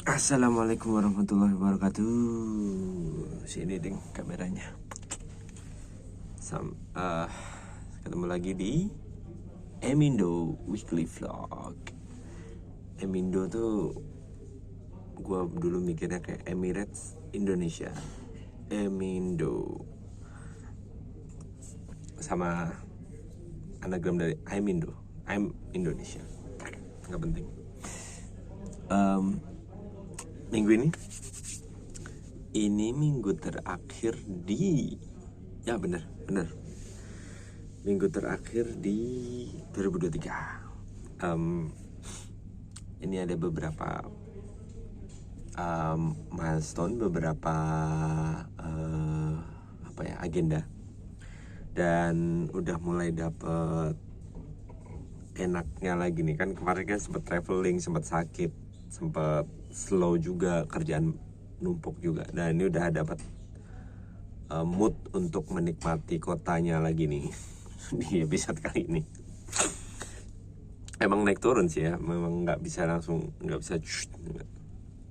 Assalamualaikum warahmatullahi wabarakatuh. Sini ding kameranya. Ketemu lagi di Emindo Weekly Vlog. Emindo tuh gua dulu mikirnya kayak Emirates Indonesia. Emindo sama anagram dari I'm Indonesia. Nggak penting. Minggu ini minggu terakhir di bener minggu terakhir di 2023. Ini ada beberapa milestone, beberapa agenda, dan udah mulai dapet enaknya lagi nih. Kan kemarin kan sempet traveling, sempet sakit, sempet slow juga, kerjaan numpuk juga. Dan ini udah dapat mood untuk menikmati kotanya lagi nih di episode kali ini. Emang naik turun sih ya, memang nggak bisa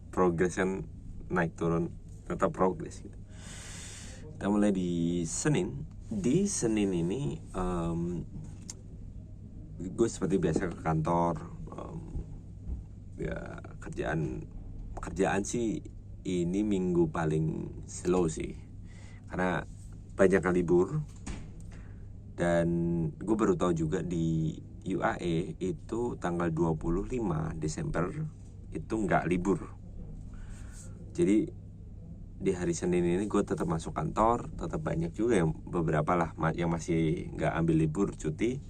progres kan, naik turun tetap progres gitu. Kita mulai di Senin. Di Senin ini gue seperti biasa ke kantor. Ya kerjaan sih ini minggu paling slow sih, karena banyak yang libur. Dan gue baru tahu juga di UAE itu tanggal 25 Desember itu nggak libur. Jadi di hari Senin ini gue tetap masuk kantor, tetap banyak juga yang beberapa lah yang masih nggak ambil libur, cuti,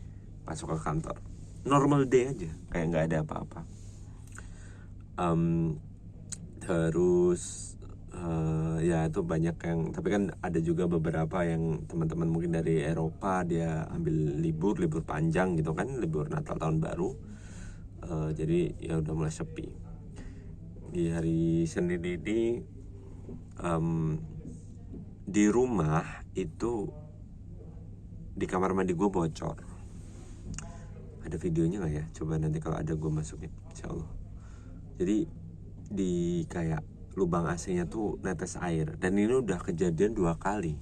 masuk ke kantor. Normal day aja, kayak nggak ada apa-apa. Terus ya itu banyak yang, tapi kan ada juga beberapa yang teman-teman mungkin dari Eropa, dia ambil libur panjang gitu kan, libur Natal tahun baru. Jadi ya udah mulai sepi. Di hari Senin ini di rumah itu, di kamar mandi gue bocor. Ada videonya nggak ya? Coba nanti kalau ada gue masukin, insyaallah. Jadi di kayak lubang AC-nya tuh netes air, dan ini udah kejadian 2 kali.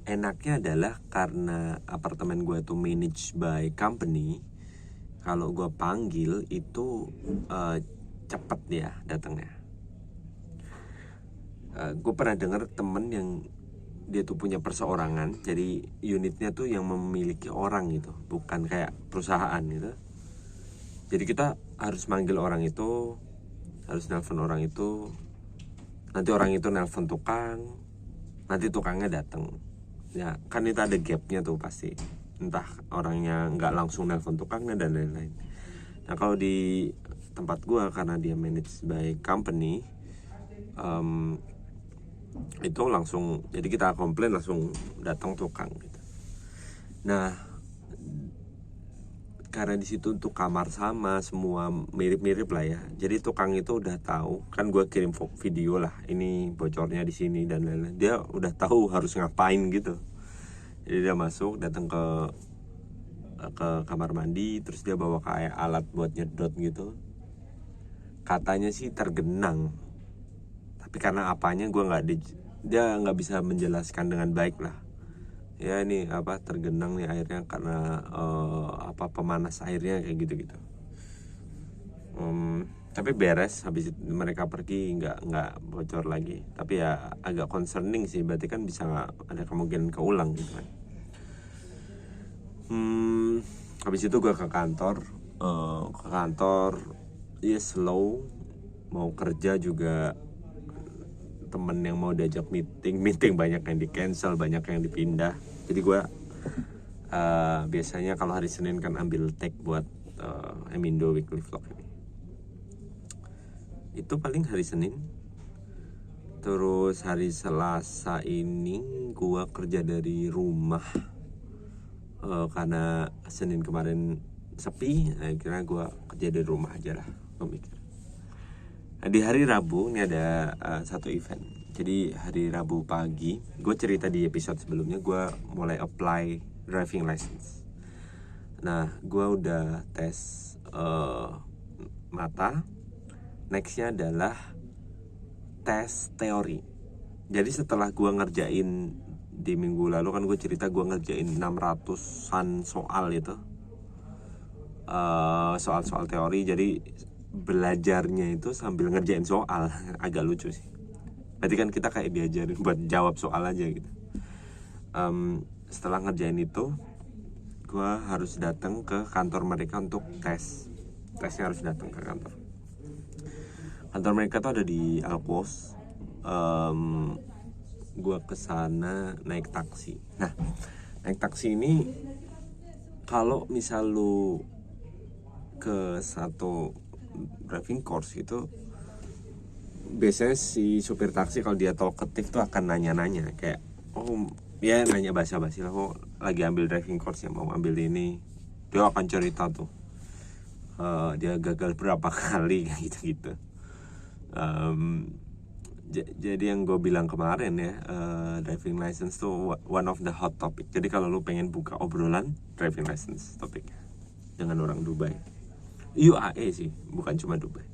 Enaknya adalah karena apartemen gue tuh managed by company. Kalau gue panggil itu cepet dia datangnya. Gue pernah dengar temen yang dia tuh punya perseorangan, jadi unitnya tuh yang memiliki orang gitu, bukan kayak perusahaan gitu. Jadi kita harus manggil orang itu, harus nelpon orang itu, nanti orang itu nelpon tukang, nanti tukangnya datang. Ya kan itu ada gapnya tuh pasti, entah orangnya nggak langsung nelpon tukangnya dan lain-lain. Nah kalau di tempat gua, karena dia managed by company, itu langsung, jadi kita komplain langsung datang tukang gitu. Nah karena di situ untuk kamar sama, semua mirip-mirip lah ya. Jadi tukang itu udah tahu, kan gue kirim video lah, ini bocornya di sini dan lain-lain. Dia udah tahu harus ngapain gitu. Jadi dia masuk, datang ke kamar mandi, terus dia bawa kayak alat buat nyedot gitu. Katanya sih tergenang, tapi karena apanya dia nggak bisa menjelaskan dengan baik lah. Ya ini tergenang nih airnya karena pemanas airnya kayak gitu-gitu. Tapi beres, habis itu mereka pergi, nggak bocor lagi. Tapi ya agak concerning sih, berarti kan bisa nggak ada kemungkinan keulang gitu kan. Habis itu gue ke kantor, ya slow. Mau kerja juga temen yang mau diajak meeting banyak yang di cancel, banyak yang dipindah. Jadi gue biasanya kalau hari Senin kan ambil take buat Emindo Weekly Vlog ini. Itu paling hari Senin. Terus hari Selasa ini gue kerja dari rumah, karena Senin kemarin sepi, akhirnya gue kerja dari rumah aja lah, gue mikir. Nah, di hari Rabu ini ada satu event. Jadi hari Rabu pagi, gue cerita di episode sebelumnya, gue mulai apply driving license. Nah, gue udah tes mata. Nextnya adalah tes teori. Jadi setelah gue ngerjain di minggu lalu kan gue cerita gue ngerjain 600-an soal itu, soal-soal teori. Jadi belajarnya itu sambil ngerjain soal. Agak lucu sih. Berarti kan kita kayak diajarin buat jawab soal aja gitu. Setelah ngerjain itu, gue harus datang ke kantor mereka untuk tesnya harus datang ke kantor mereka tuh ada di Alpos. Gue kesana naik taksi. Nah, naik taksi ini kalau misal lu ke satu driving course itu biasanya si supir taksi kalau dia talkative tuh akan nanya-nanya kayak ya nanya basa-basi lah, lagi ambil driving course yang mau ambil ini, dia akan cerita tuh dia gagal berapa kali gitu. Jadi yang gue bilang kemarin ya, driving license tuh one of the hot topic. Jadi kalau lu pengen buka obrolan driving license topiknya dengan orang Dubai, UAE sih, bukan cuma Dubai.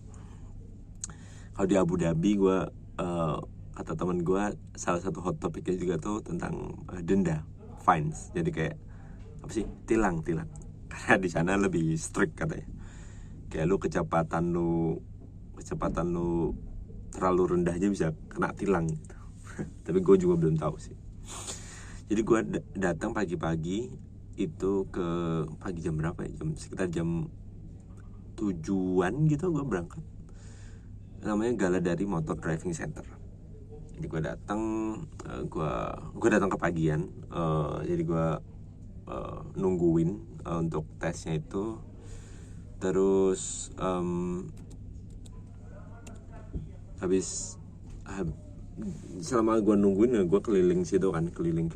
Kalau di Abu Dhabi gue kata teman gue salah satu hot topiknya juga tuh tentang denda, fines. Jadi kayak apa sih, tilang karena di sana lebih strict katanya. Kayak lu kecepatan lu terlalu rendah aja bisa kena tilang gitu. Tapi gue juga belum tahu sih. Jadi gue datang pagi-pagi itu ke pagi jam berapa ya? Sekitar jam 7-an gitu gue berangkat. Namanya Galadari Motor Driving Center. Jadi gue datang kepagian. Jadi gue nungguin untuk tesnya itu. Terus habis selama gue nungguin ya gue keliling situ kan, keliling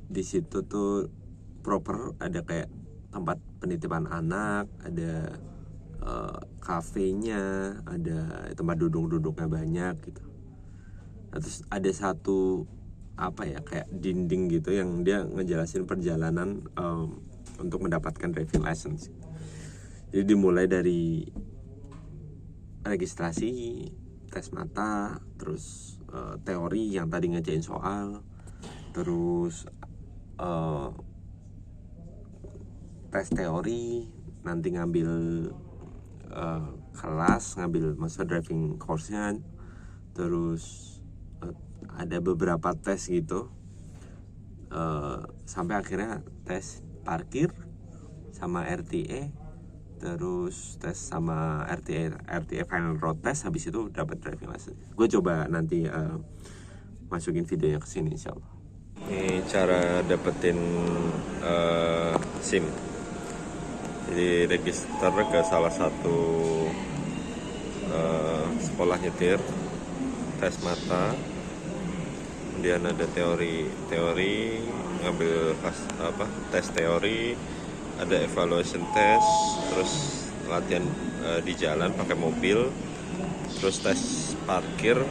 di situ tuh proper ada kayak tempat penitipan anak, ada kafenya, ada tempat duduknya banyak gitu. Nah, terus ada satu kayak dinding gitu yang dia ngejelasin perjalanan untuk mendapatkan driving license. Jadi dimulai dari registrasi, tes mata, terus teori yang tadi ngerjain soal, terus tes teori, nanti ngambil kelas, ngambil driving course-nya, terus ada beberapa tes gitu, sampai akhirnya tes parkir sama RTA, terus tes sama RTA final road test. Habis itu dapat driving license. Gue coba nanti masukin videonya ke sini insyaallah. Ini cara dapetin SIM. Jadi register ke salah satu sekolah nyetir, tes mata, kemudian ada teori ngambil tes teori, ada evaluation test, terus latihan di jalan pakai mobil, terus tes parkir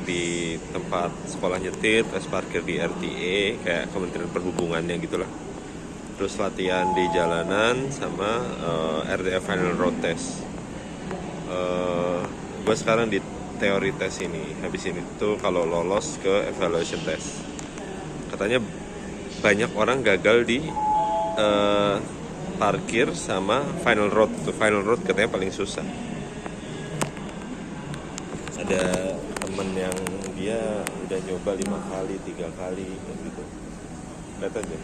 di tempat sekolah nyetir, tes parkir di RTA kayak Kementerian Perhubungannya gitulah, terus latihan di jalanan sama RTA final road test. Gue sekarang di teori tes ini. Habis ini tuh kalau lolos ke evaluation test, katanya banyak orang gagal di parkir sama final road. Final road katanya paling susah. Ada temen yang dia udah nyoba 5 kali, 3 kali gitu. Lihat aja.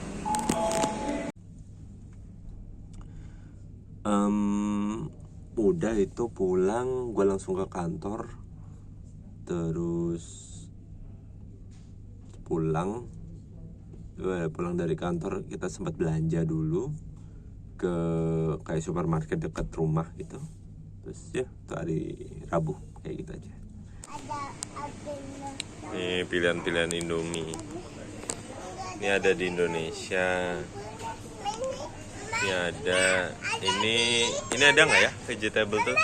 Udah itu pulang, gue langsung ke kantor. Terus pulang dari kantor kita sempat belanja dulu ke kayak supermarket dekat rumah gitu. Terus ya itu hari Rabu kayak gitu aja. Ini pilihan-pilihan Indomie. Ini ada di Indonesia. Ini ada. Ini ada nggak ya vegetable tuh?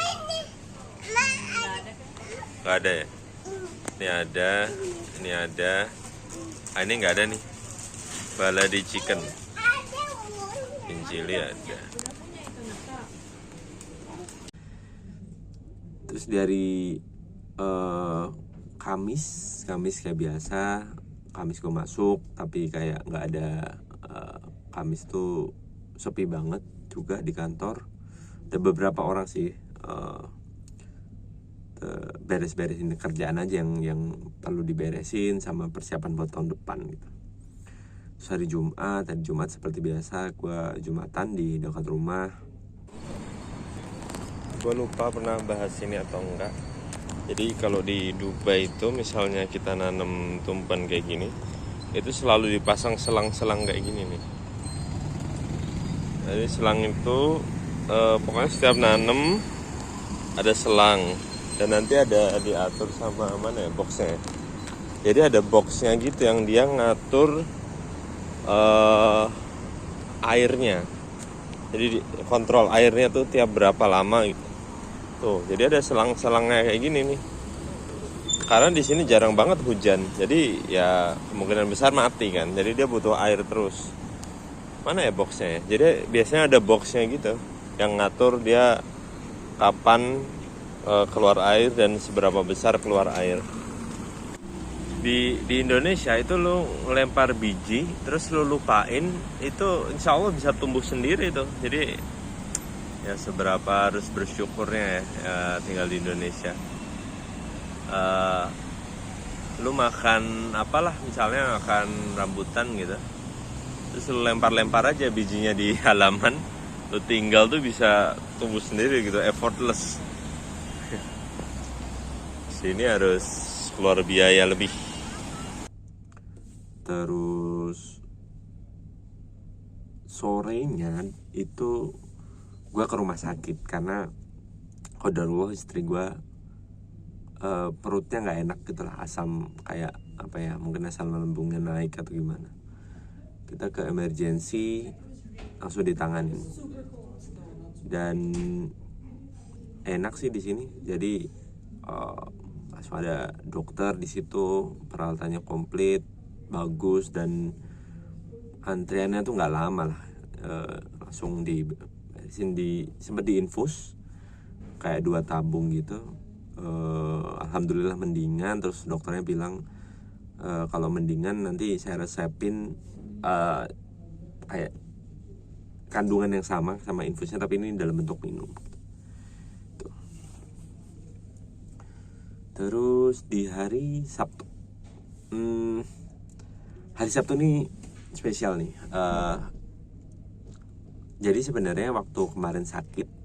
Nggak ada ya. Ini ada. Ini nggak ada nih. Baladi chicken. Ikan cili ada. Terus dari Kamis kayak biasa, Kamis gue masuk tapi kayak nggak ada. Kamis tuh sepi banget juga di kantor. Ada beberapa orang sih beres-beresin kerjaan aja yang perlu diberesin sama persiapan buat tahun depan gitu. Terus hari Jumat seperti biasa gue Jumatan di dekat rumah. Gue lupa pernah bahas ini atau enggak. Jadi kalau di Dubai itu misalnya kita nanam tumpuan kayak gini, itu selalu dipasang selang-selang kayak gini nih. Jadi selang itu pokoknya setiap nanam ada selang, dan nanti ada diatur sama mana ya boxnya. Jadi ada boxnya gitu yang dia ngatur airnya. Jadi kontrol airnya tuh tiap berapa lama gitu. Tuh, jadi ada selang-selangnya kayak gini nih. Karena di sini jarang banget hujan, jadi ya kemungkinan besar mati kan. Jadi dia butuh air terus. Mana ya boxnya ya? Jadi biasanya ada boxnya gitu, yang ngatur dia kapan keluar air dan seberapa besar keluar air. Di Indonesia itu lo ngelempar biji, terus lo lupain, itu insya Allah bisa tumbuh sendiri tuh. Jadi ya seberapa harus bersyukurnya ya tinggal di Indonesia. Lu makan apalah, misalnya makan rambutan gitu, terus lu lempar-lempar aja bijinya di halaman, lu tinggal tuh bisa tumbuh sendiri gitu, effortless. Sini harus keluar biaya lebih. Terus sorenya itu gue ke rumah sakit karena qadarullah istri gue perutnya nggak enak gitulah, asam kayak apa ya, mungkin asam lambungnya naik atau gimana. Kita ke emergency, langsung ditanganin, dan enak sih di sini. Jadi langsung ada dokter di situ, peralatannya komplit, bagus, dan antriannya tuh nggak lama lah. Langsung sempat diinfus kayak 2 tabung gitu. Alhamdulillah mendingan. Terus dokternya bilang kalau mendingan nanti saya resepin kayak kandungan yang sama infusnya, tapi ini dalam bentuk minum. Tuh. Terus di hari Sabtu, hari Sabtu ini spesial nih. Jadi sebenarnya waktu kemarin sakit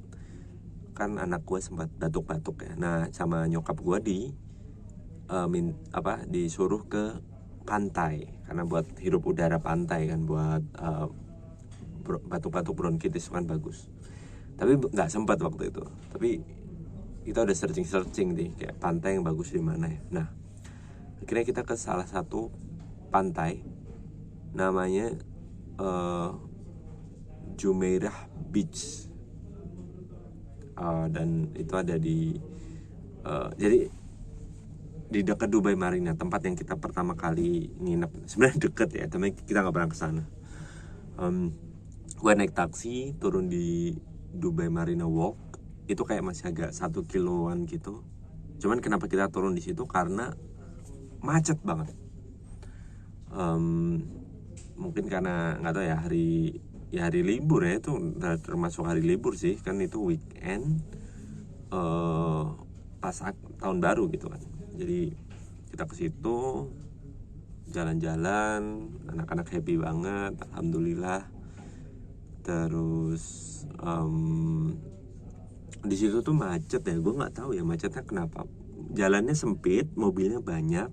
kan anak gue sempat batuk-batuk ya. Nah sama nyokap gue disuruh ke pantai karena buat hirup udara pantai kan, buat batuk-batuk bronkitis kan bagus. Tapi nggak sempat waktu itu. Tapi kita udah searching nih kayak pantai yang bagus di mana ya. Nah akhirnya kita ke salah satu pantai namanya Jumeirah Beach. Dan itu ada jadi di dekat Dubai Marina, tempat yang kita pertama kali nginep. Sebenarnya deket ya, tapi kita nggak pernah kesana. Gue naik taksi turun di Dubai Marina Walk, itu kayak masih agak 1 kiloan gitu. Cuman kenapa kita turun di situ, karena macet banget. Mungkin karena nggak tahu ya, hari libur ya, itu termasuk hari libur sih kan, itu weekend pas tahun baru gitu kan. Jadi kita ke situ jalan-jalan, anak-anak happy banget, alhamdulillah. Terus di situ tuh macet ya, gue nggak tahu ya macetnya kenapa. Jalannya sempit, mobilnya banyak,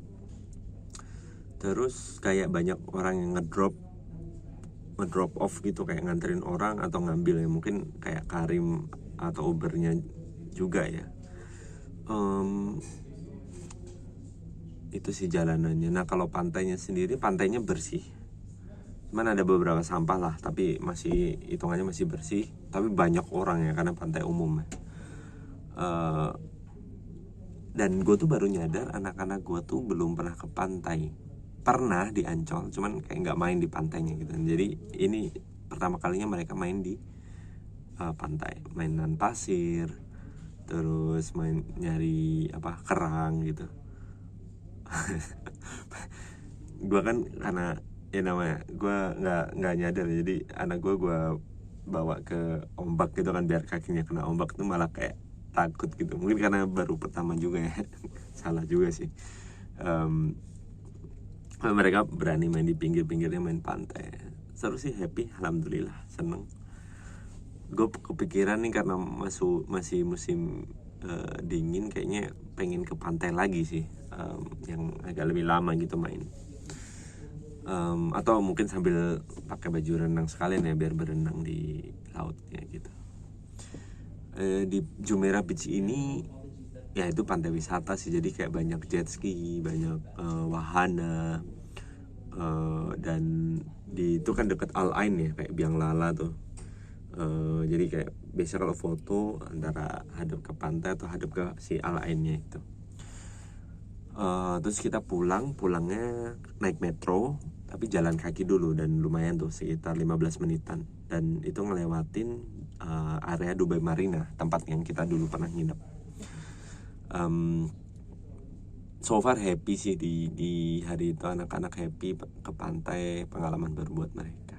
terus kayak banyak orang yang ngedrop off gitu, kayak nganterin orang atau ngambil ya, mungkin kayak Karim atau Ubernya juga ya. Itu sih jalanannya. Nah kalau pantainya sendiri, pantainya bersih, cuman ada beberapa sampah lah, tapi masih hitungannya masih bersih. Tapi banyak orang ya, karena pantai umum ya. Dan gue tuh baru nyadar anak-anak gue tuh belum pernah ke pantai. Pernah di Ancol, cuman kayak nggak main di pantainya gitu. Jadi ini pertama kalinya mereka main di pantai, mainan pasir, terus main nyari kerang gitu. Gue kan karena ya namanya gue nggak nyadar, jadi anak gue bawa ke ombak gitu kan, biar kakinya kena ombak tuh malah kayak takut gitu, mungkin karena baru pertama juga ya. Salah juga sih. Mereka berani main di pinggirnya, main pantai, seru sih, happy, alhamdulillah, seneng. Gue kepikiran nih karena masih musim dingin, kayaknya pengen ke pantai lagi sih, yang agak lebih lama gitu main. Atau mungkin sambil pakai baju renang sekalian ya, biar berenang di lautnya gitu. Di Jumeirah Beach ini ya itu pantai wisata sih, jadi kayak banyak jet ski, banyak wahana, dan itu kan deket Al Ain ya, kayak Biang Lala tuh. Jadi kayak biasa kalau foto antara hadap ke pantai atau hadap ke si Al Ainnya itu. Terus kita pulangnya naik metro, tapi jalan kaki dulu, dan lumayan tuh sekitar 15 menitan, dan itu ngelewatin area Dubai Marina, tempat yang kita dulu pernah nginep. So far happy sih di hari itu, anak-anak happy ke pantai, pengalaman baru buat mereka.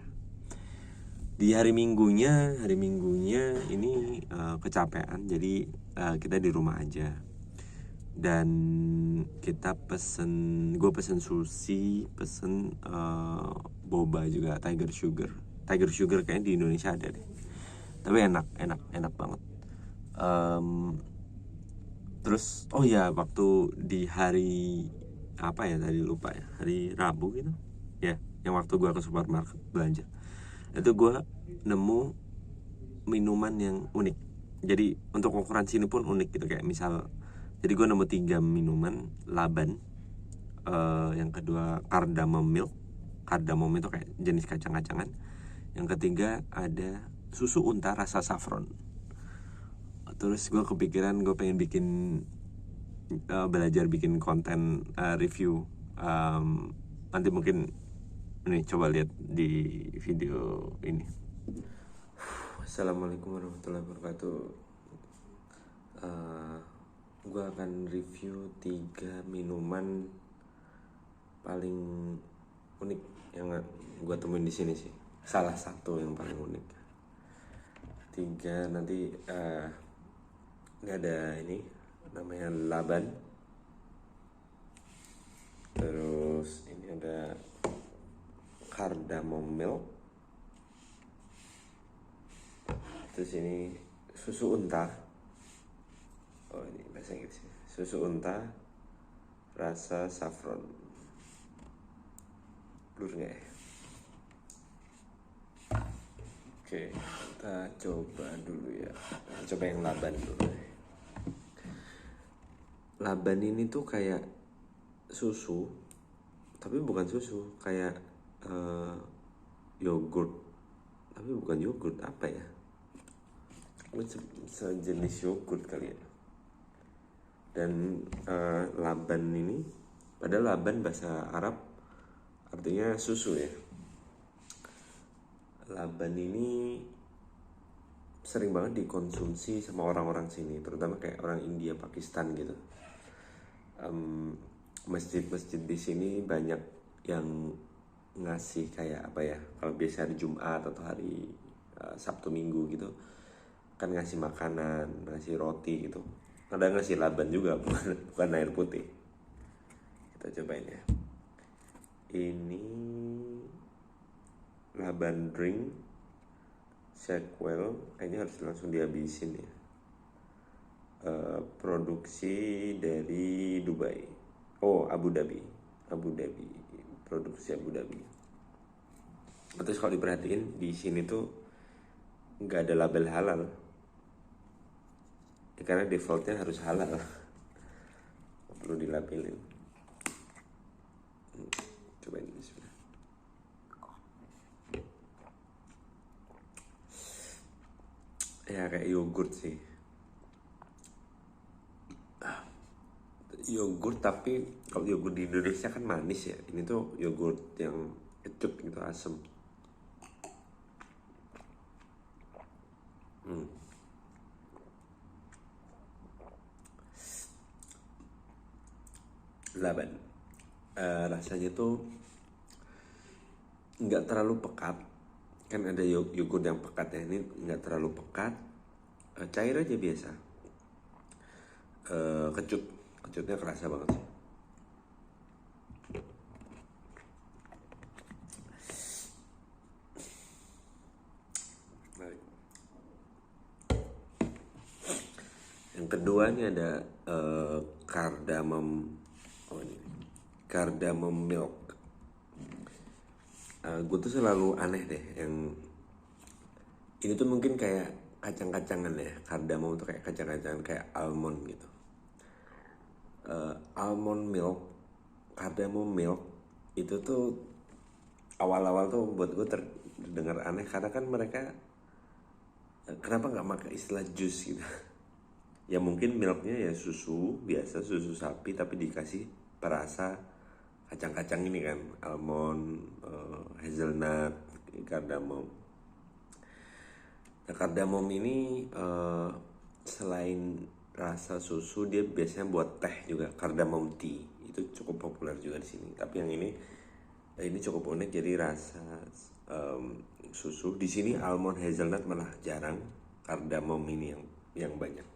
Di hari minggunya ini kecapean, jadi kita di rumah aja. Dan kita gue pesen sushi, pesen boba juga, Tiger Sugar kayaknya di Indonesia ada deh, tapi enak banget. Terus oh ya, waktu di hari tadi lupa ya, hari Rabu gitu ya, yang waktu gue ke supermarket belanja, itu gue nemu minuman yang unik. Jadi untuk ukuran sini pun unik gitu, kayak misal, jadi gue nemu 3 minuman. Laban, yang kedua cardamom milk. Cardamom itu kayak jenis kacang-kacangan. Yang ketiga ada susu unta rasa saffron. Terus gue kepikiran gue pengen belajar bikin konten review. Nanti mungkin ini coba lihat di video ini. Assalamualaikum warahmatullahi wabarakatuh. Gue akan review 3 minuman paling unik yang gue temuin di sini sih. Salah satu yang paling unik. 3 nanti ini ada ini namanya Laban. Terus ini ada cardamom milk. Terus ini susu unta. Oh, ini bahasa Inggris. Susu unta rasa saffron. Blur nggak ya? Oke, kita coba dulu ya. Coba yang Laban dulu. Laban ini tuh kayak susu, tapi bukan susu, kayak yogurt, tapi bukan yogurt, apa ya? Sejenis yogurt kali ya. Dan Laban ini, padahal Laban bahasa Arab artinya susu ya. Laban ini sering banget dikonsumsi sama orang-orang sini, terutama kayak orang India, Pakistan gitu. Masjid-masjid di sini banyak yang ngasih kayak kalau biasa hari Jumat atau hari Sabtu Minggu gitu kan, ngasih makanan, ngasih roti gitu. Ada ngasih Laban juga, bukan air putih. Kita cobain ya. Ini Laban drink Shakewell, kayaknya harus langsung dihabisin ya. Produksi dari Dubai. Abu Dhabi, produksi Abu Dhabi. Terus kalau diperhatiin di sini tuh nggak ada label halal ya, karena defaultnya harus halal, nggak perlu dilabelin. Cobain ini sebentar. Ya kayak yogurt sih. Yogurt, tapi kalau yogurt di Indonesia kan manis ya. Ini tuh yogurt yang kecut gitu, asem. Laban. Rasanya tuh nggak terlalu pekat, kan ada yogurt yang pekat ya, ini nggak terlalu pekat, cair aja biasa. Kecutnya kerasa banget sih. Yang kedua ini ada cardamom, cardamom milk. Gue tuh selalu aneh deh yang ini tuh, mungkin kayak kacang-kacangan ya, cardamom tuh kayak kacang-kacangan kayak almond gitu. Almond milk, cardamom milk itu tuh awal-awal tuh buat gue terdengar aneh karena kan mereka kenapa nggak pakai istilah jus gitu. Ya mungkin milknya ya susu biasa, susu sapi, tapi dikasih perasa kacang-kacang ini kan, almond, hazelnut, cardamom. Nah, cardamom ini selain rasa susu, dia biasanya buat teh juga, cardamom tea. Itu cukup populer juga di sini. Tapi yang ini cukup unik, jadi rasa susu. Di sini almond hazelnut malah jarang, cardamom ini yang banyak.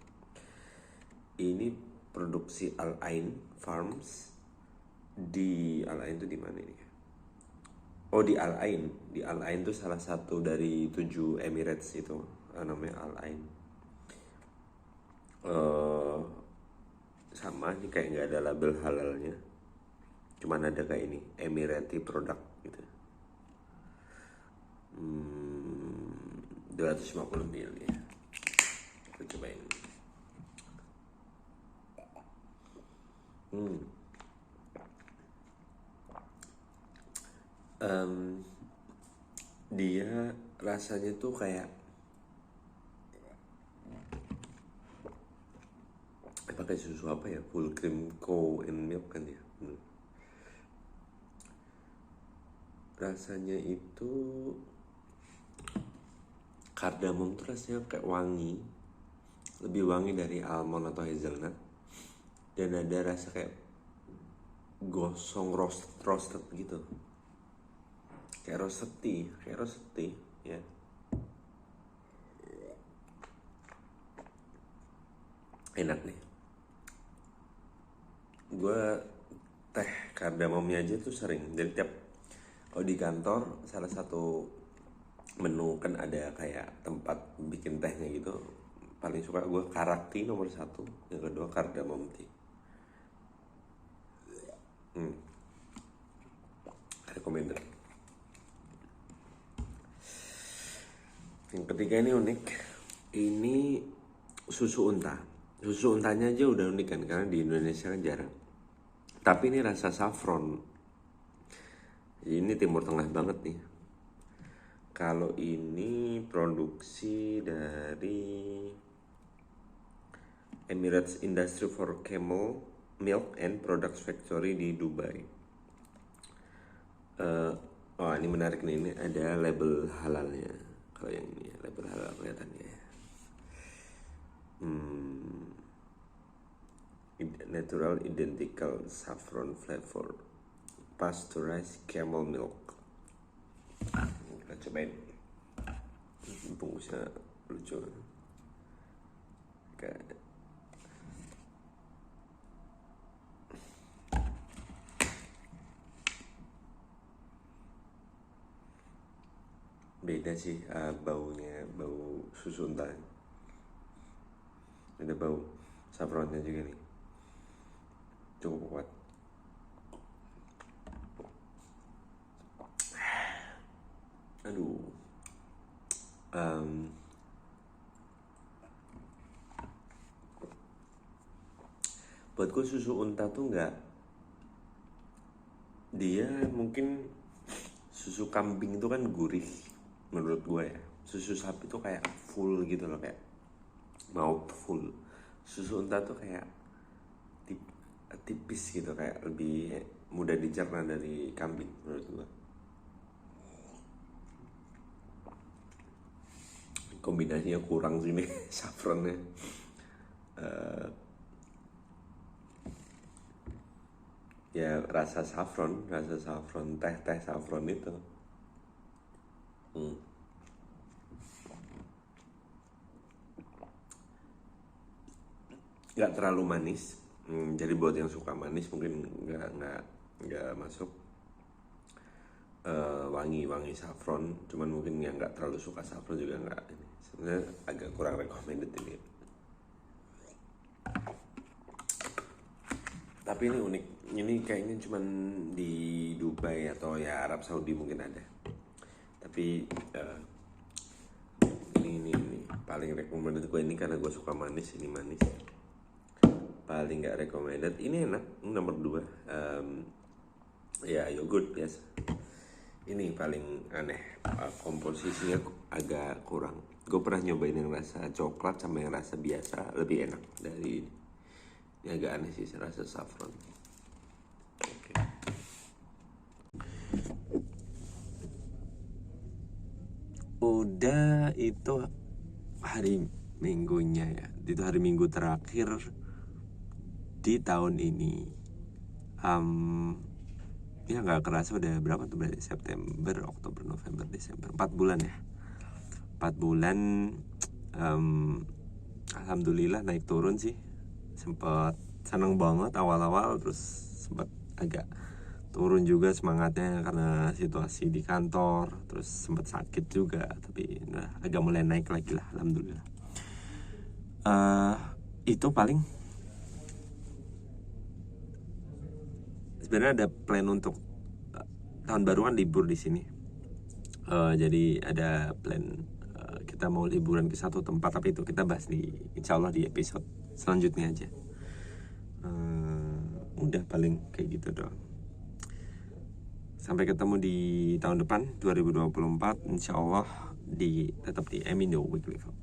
Ini produksi Al Ain Farms. Di Al Ain itu di mana ini? Oh, di Al Ain. Di Al Ain itu salah satu dari 7 Emirates itu, namanya Al Ain. Sama ini kayak nggak ada label halalnya, cuman ada kayak ini Emirati product gitu. 250 ml ya. Kita cobain. Dia rasanya tuh kayak pakai susu apa ya, full cream cow and milk kan ya. Rasanya itu cardamom tuh rasanya kayak wangi, lebih wangi dari almond atau hazelnut, dan ada rasa kayak gosong roasted gitu, kayak roasted tea ya. Enak nih. Gue teh cardamomnya aja tuh sering, jadi tiap kalau di kantor salah satu menu kan ada kayak tempat bikin tehnya gitu, paling suka gue karak tea nomor 1, yang kedua cardamom tea. Recommended. Yang ketiga ini unik, ini susu unta. Susu untanya aja udah unik kan, karena di Indonesia kan jarang. Tapi ini rasa saffron. Ini Timur Tengah banget nih. Kalau ini produksi dari Emirates Industry for Camel Milk and Products Factory di Dubai. Ini menarik nih, ini ada label halalnya. Kalau yang ini label halal kelihatannya. Natural identical saffron flavor pasteurized camel milk. Kita cobain. Bungkusnya lucu. Kayak beda sih baunya, bau susu unta. Ada bau saffronnya juga nih, cukup kuat. Aduh, buatku susu unta tuh nggak, dia mungkin susu kambing itu kan gurih menurut gue ya, susu sapi tuh kayak full gitu loh, kayak mouthful. Susu unta tuh kayak tipis gitu, kayak lebih mudah dicerna dari kambing menurut gue. Kombinasinya kurang sih nih saffronnya. ya rasa saffron teh saffron itu. Nggak terlalu manis, jadi buat yang suka manis mungkin nggak masuk. Wangi saffron, cuman mungkin yang nggak terlalu suka saffron juga nggak ini, sebenarnya agak kurang recommended ini. Tapi ini unik, ini kayaknya cuman di Dubai atau ya Arab Saudi mungkin ada. Tapi ini paling recommended gue ini karena gue suka manis, ini manis. Paling nggak recommended, ini enak, nomor 2. Ya yogurt biasa. Ini paling aneh, komposisinya agak kurang. Gue pernah nyobain yang rasa coklat sama yang rasa biasa, lebih enak dari ini. Agak aneh sih rasa saffron. Okay. Udah, itu hari Minggunya ya. Itu hari Minggu terakhir di tahun ini. Ya nggak kerasa udah berapa tuh, berarti September, Oktober, November, Desember, 4 bulan ya. 4 bulan. Alhamdulillah naik turun sih. Sempet seneng banget awal-awal, terus sempet agak turun juga semangatnya karena situasi di kantor, terus sempet sakit juga, tapi agak mulai naik lagi lah, alhamdulillah. Itu paling sebenarnya ada plan untuk tahun baru kan libur di sini. Jadi ada plan kita mau liburan ke satu tempat, tapi itu kita bahas insya Allah di episode selanjutnya aja. Udah paling kayak gitu doang. Sampai ketemu di tahun depan 2024 insya Allah tetap di Emindo Weekly Vlog.